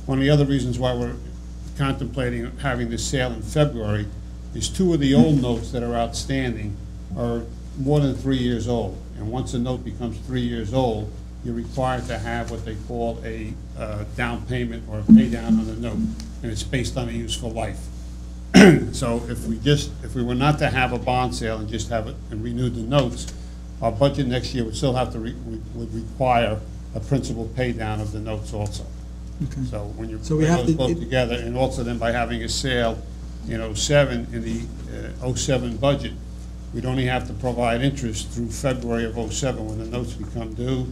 one of the other reasons why we're contemplating having this sale in February is 2 of the old notes that are outstanding are more than 3 years old. And once a note becomes 3 years old, you're required to have what they call a down payment or a pay down on the note, and it's based on a useful life. So if we were not to have a bond sale and just have it and renew the notes, our budget next year would still have to would require a principal pay down of the notes also. Okay. So when you So bring we have those to- both together, and also then by having a sale in '07, in the '07 budget, we'd only have to provide interest through February of '07 when the notes become due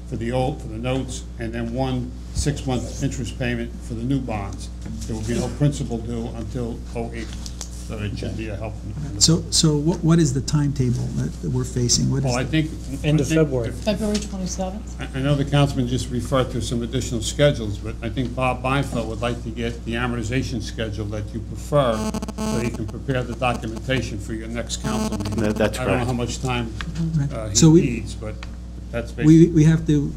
for the notes, and then 1 6-month interest payment for the new bonds. There will be no principal due until '08, so it should be a help. So what is the timetable that we're facing? What is Well, I think. End of February. February 27th? I know the councilman just referred to some additional schedules, but I think Bob Beinfeld would like to get the amortization schedule that you prefer, so he can prepare the documentation for your next council meeting. That's I don't know correct. how much time So he we- needs, but that's basically. we have to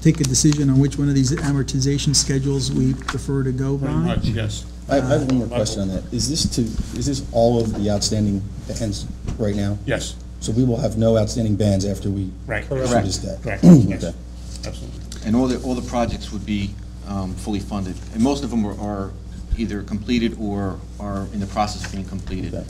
take a decision on which one of these amortization schedules we prefer to go Pretty by? much, yes. I have one more question on that. Is this all of the outstanding bands right now? Yes, So we will have no outstanding bands after we right. issue this debt? Correct, yes, Okay. absolutely. And all the projects would be fully funded, and most of them are either completed or are in the process of being completed. Okay.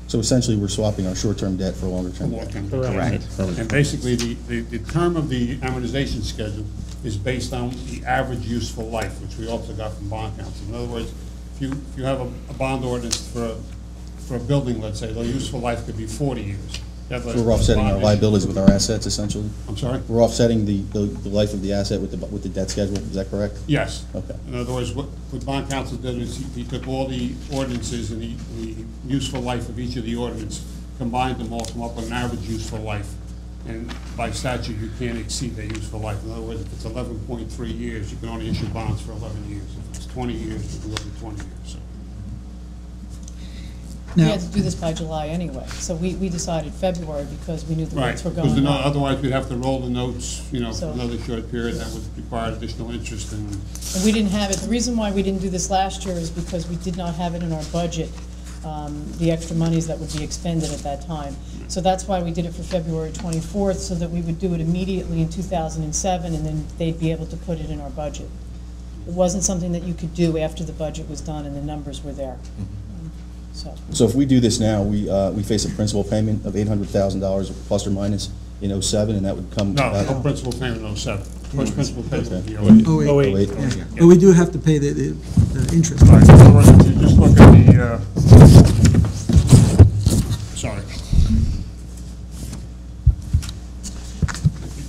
So essentially, we're swapping our short-term debt for longer-term debt? Correct. And basically, the term of the amortization schedule is based on the average useful life, which we also got from bond council. In other words, if you have a bond ordinance for a building, let's say, the useful life could be 40 years. You have a So we're offsetting our bond liabilities issue- with our assets, essentially? I'm sorry? We're offsetting the life of the asset with the debt schedule, is that correct? Yes. Okay. In other words, what bond council did is he took all the ordinances and the useful life of each of the ordinance, combined them all, come up with an average useful life. And by statute, you can't exceed that useful life. In other words, if it's 11.3 years, you can only issue bonds for 11 years. If it's 20 years, you can go to 20 years, so. We Now, had to do this by July anyway, so we decided February because we knew the Right, rates were because going up. otherwise we'd have to roll the notes, for So- another short period. That would require additional interest and. And we didn't have it, the reason why we didn't do this last year is because we did not have it in our budget, the extra monies that would be expended at that time. So that's why we did it for February 24th, so that we would do it immediately in 2007, and then they'd be able to put it in our budget. It wasn't something that you could do after the budget was done and the numbers were there. So, So if we do this now, we face a principal payment of $800,000 plus or minus in '07, and that would come No, out. no principal payment in '07. First principal payment would be Okay. '08. oh, wait, 08. yeah. But we do have to pay the interest. All right, in other words, if you just look at the, sorry.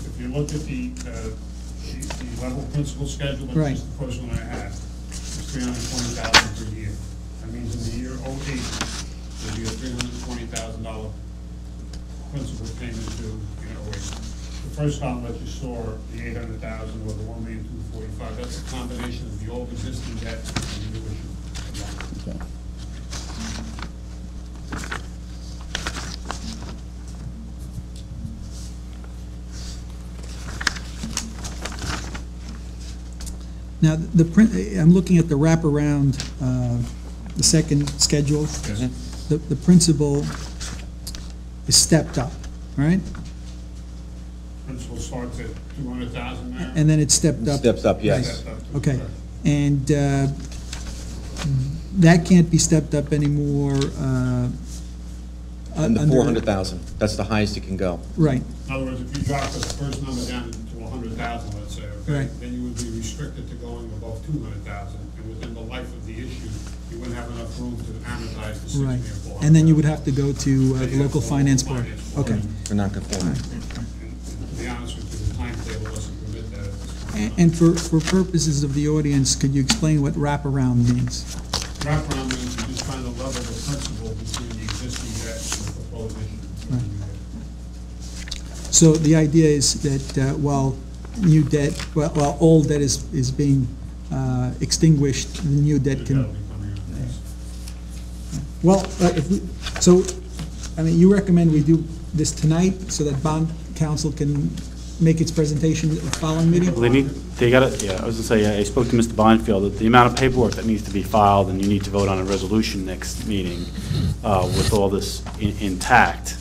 If you look at the level principal schedule, that's Right. just the first one I had, it's $320,000 per year. That means in the year '08, there'll be a $320,000 principal payment to, the first column that you saw, the 800,000 or the 1,245,000, that's a combination of the old existing debt and the new issue. Okay. Now, I'm looking at the wraparound, the second schedule. The principal is stepped up, right? Principal starts at 200,000 there. And then it's stepped up. Steps up, yes. Stepped up to- Okay. And that can't be stepped up anymore. And the under- 400,000, that's the highest it can go. Right, In other words, if you drop the first number down to 100,000, let's say, okay, Right. then you would be restricted to going above 200,000, and within the life of the issue, you wouldn't have enough room to amortize the 60 or right. 400,000. And then you would have to go to the local finance board. Okay. For non-conforming. And to be honest with you, the timetable doesn't permit that at this point. And for purposes of the audience, could you explain what wraparound means? Wraparound means you're just trying to level the principal between the existing debt and the proposed issue. Right. So the idea is that while new debt, while old debt is being extinguished, the new debt That'll can, be coming up, yes. well, so, I mean, you recommend we do this tonight so that bond council can make its presentation at the following meeting? Well, they gotta, yeah, I was gonna say, I spoke to Mr. Bonfield, that the amount of paperwork that needs to be filed, and you need to vote on a resolution next meeting, with all this intact.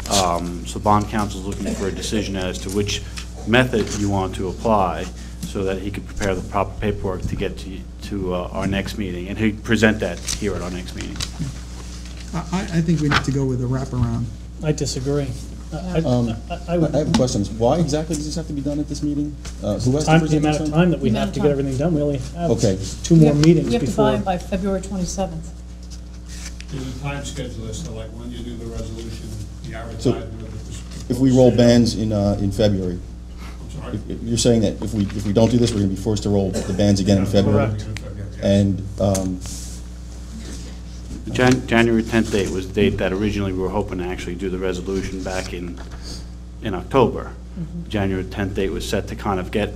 So bond council's looking for a decision as to which method you want to apply, so that he could prepare the proper paperwork to get to our next meeting, and he'd present that here at our next meeting. I think we need to go with a wraparound. I disagree. I I would, have questions. Why exactly does this have to be done at this meeting? Who has to the present amount this of one? time that we The have amount to of get time. everything done, we only have Okay. 2 more meetings You have to buy before. them by February 27th. There's a time schedule as to like when you do the resolution, the advertisement of the. If we roll bans in February, I'm sorry? you're saying that if we don't do this, we're gonna be forced to roll the bans again in February? Correct. And, The January 10th date was the date that originally we were hoping to actually do the resolution back in October. January 10th date was set to kind of get,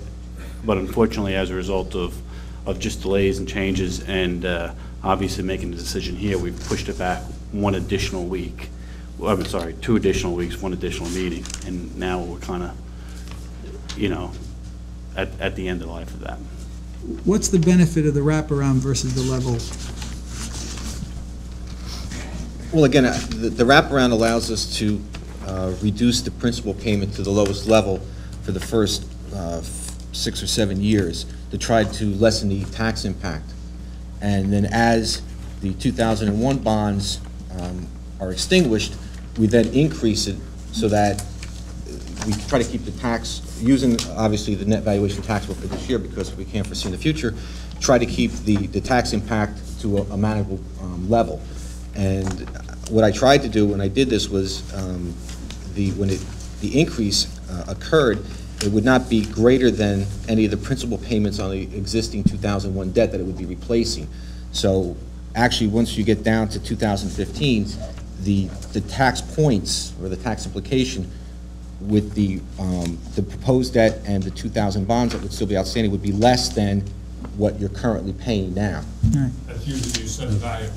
but unfortunately, as a result of just delays and changes and obviously making the decision here, we've pushed it back 1 additional week. Well, I'm sorry, 2 additional weeks, 1 additional meeting, and now we're kind of, at the end of the life of that. What's the benefit of the wraparound versus the level? Well, again, the wraparound allows us to reduce the principal payment to the lowest level for the first 6 or 7 years to try to lessen the tax impact. And then as the 2001 bonds are extinguished, we then increase it so that we try to keep the tax, using obviously the net valuation taxable for this year because we can't foresee in the future, try to keep the tax impact to a manageable level. And what I tried to do when I did this was when the increase occurred, it would not be greater than any of the principal payments on the existing 2001 debt that it would be replacing. So actually, once you get down to 2015, the tax points or the tax implication with the proposed debt and the 2000 bonds that would still be outstanding would be less than what you're currently paying now. That's usually the assessed value.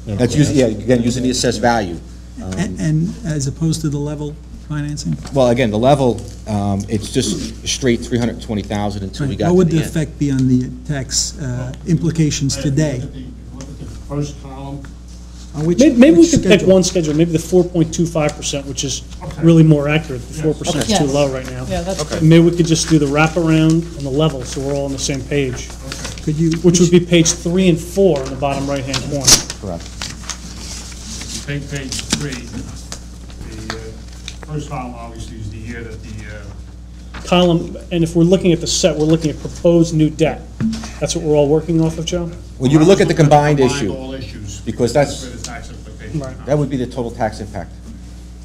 That's usually, yeah, again, using the assessed value. And as opposed to the level financing? Well, again, the level, it's just straight 320,000 until we got What to would the the end. effect be on the tax implications today? Look at the first column. On which- Maybe we which could pick schedule? one schedule, maybe the 4.25%, which is Okay. really more accurate. The 4% is too Yes. low right now. Yeah, that's good. Maybe we could just do the wraparound and the level, so we're all on the same page, Could you? which would be page 3 and 4 in the bottom right-hand corner. Correct. Take page 3, the first column obviously is the year that the, Column, and if we're looking at the set, we're looking at proposed new debt. That's what we're all working off of, Joe? Well, you would look at the combined combined issue, all issues. because that's- For the tax implication. Right. that would be the total tax impact.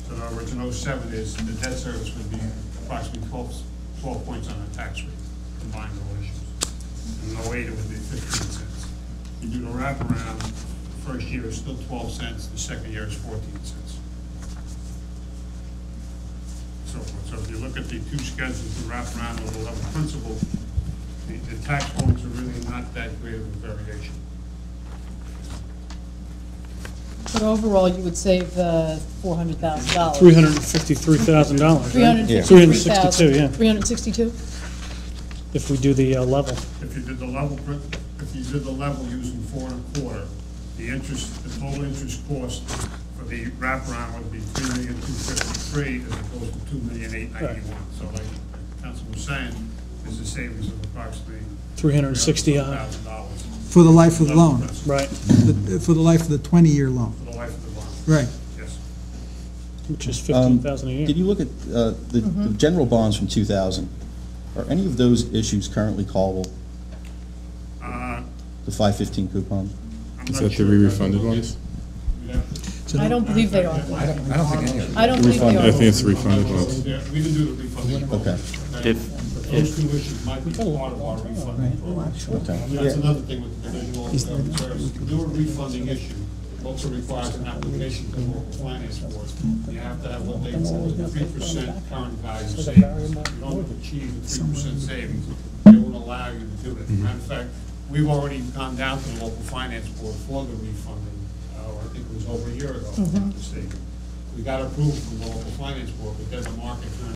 So in other words, in '07 is, the debt service would be approximately 12 points on the tax rate, combined all issues. In '08 it would be 15 cents. You do the wraparound, the first year is still 12 cents, the second year is 14 cents. So if you look at the 2 schedules, the wraparound or the level principal, the tax points are really not that great of a variation. But overall, you would save $400,000. $353,000, right? Yeah. 362, yeah. 362? If we do the level. If you did the level, using 4 1/4, the total interest cost for the wraparound would be $3,253,000 as opposed to $2,891,000. So like Councilman was saying, there's a savings of approximately $360,000. $300,000. For the life of the loan, Right, for the life of the 20-year loan, For the life of the bond. right. Yes. which is $15,000 a year. did you look at the general bonds from 2000? Are any of those issues currently callable, Uh, the 515 coupon? I'm Is not that the sure. re-refunded ones? We'd have to- I don't believe they are. I don't think any of them. I don't believe they I think are. it's refunded ones. Yeah, we can do the refunding program. Okay. Those 2 issues might be part of our refunding program. That's another thing with the division law. To do a refunding issue also requires an application to the local finance board. You have to have what they call a 3% current value savings. If you don't achieve a 3% savings, they won't allow you to do it. Matter of fact, we've already gone down to the local finance board for the refunding, I think it was over a year ago, if I'm not mistaken. We got approval from the local finance board, but then the market turned